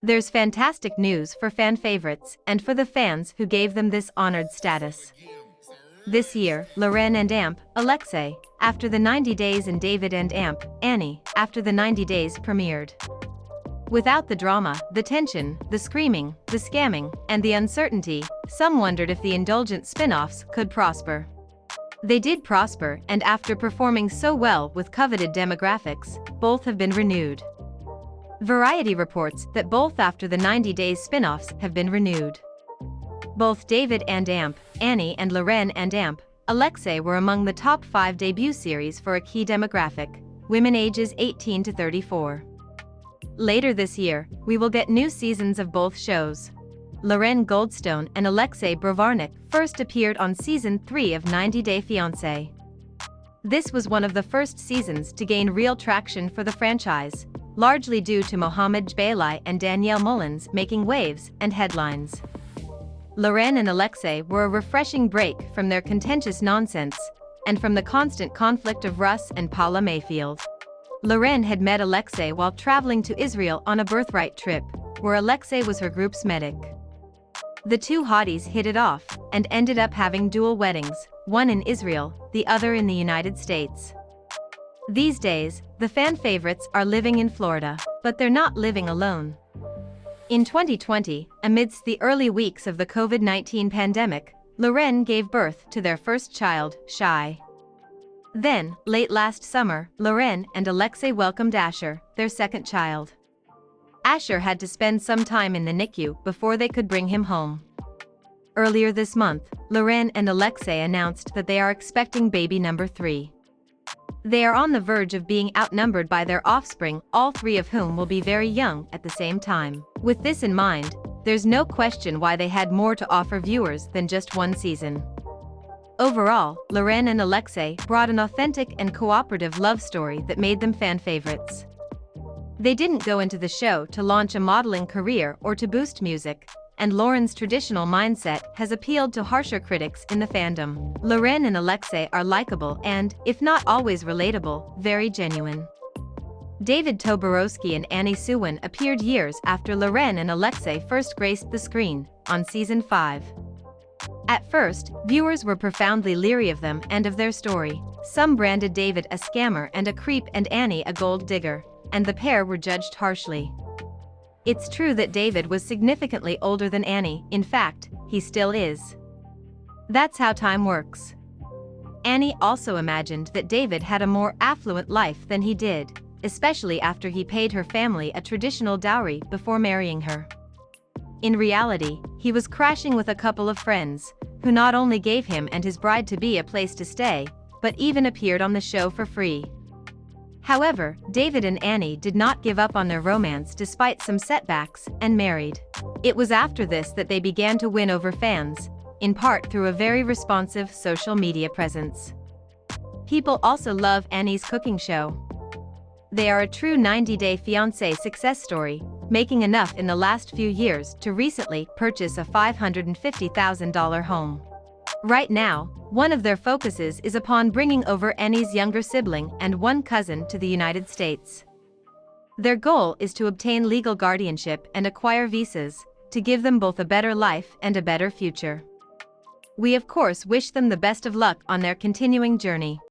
There's fantastic news for fan favorites and for the fans who gave them this honored status. This year, Loren and Alexei, after the 90 days, and David and Annie, after the 90 days premiered. Without the drama, the tension, the screaming, the scamming, and the uncertainty, some wondered if the indulgent spin-offs could prosper. They did prosper, and after performing so well with coveted demographics, both have been renewed. Variety reports that both after the 90 days spin-offs have been renewed. Both David and Annie, and Loren and Alexei were among the top 5 debut series for a key demographic, women ages 18 to 34. Later this year, we will get new seasons of both shows. Loren Goldstone and Alexei Brovarnik first appeared on Season 3 of 90 Day Fiancé. This was one of the first seasons to gain real traction for the franchise, largely due to Mohammed Jbaili and Danielle Mullins making waves and headlines. Loren and Alexei were a refreshing break from their contentious nonsense, and from the constant conflict of Russ and Paula Mayfield. Loren had met Alexei while traveling to Israel on a birthright trip, where Alexei was her group's medic. The two hotties hit it off, and ended up having dual weddings, one in Israel, the other in the United States. These days, the fan favorites are living in Florida, but they're not living alone. In 2020, amidst the early weeks of the COVID-19 pandemic, Loren gave birth to their first child, Shai. Then, late last summer, Loren and Alexei welcomed Asher, their second child. Asher had to spend some time in the NICU before they could bring him home. Earlier this month, Loren and Alexei announced that they are expecting baby number 3. They are on the verge of being outnumbered by their offspring, all 3 of whom will be very young at the same time. With this in mind, there's no question why they had more to offer viewers than just one season. Overall, Loren and Alexei brought an authentic and cooperative love story that made them fan favorites. They didn't go into the show to launch a modeling career or to boost music, and Loren's traditional mindset has appealed to harsher critics in the fandom. Loren and Alexei are likable and, if not always relatable, very genuine. David Toborowski and Annie Suwin appeared years after Loren and Alexei first graced the screen, on Season 5. At first, viewers were profoundly leery of them and of their story. Some branded David a scammer and a creep and Annie a gold digger, and the pair were judged harshly. It's true that David was significantly older than Annie, in fact, he still is. That's how time works. Annie also imagined that David had a more affluent life than he did, especially after he paid her family a traditional dowry before marrying her. In reality, he was crashing with a couple of friends, who not only gave him and his bride-to-be a place to stay, but even appeared on the show for free. However, David and Annie did not give up on their romance despite some setbacks, and married. It was after this that they began to win over fans, in part through a very responsive social media presence. People also love Annie's cooking show. They are a true 90 Day Fiancé success story, making enough in the last few years to recently purchase a $550,000 home. Right now, one of their focuses is upon bringing over Annie's younger sibling and one cousin to the United States. Their goal is to obtain legal guardianship and acquire visas, to give them both a better life and a better future. We of course wish them the best of luck on their continuing journey.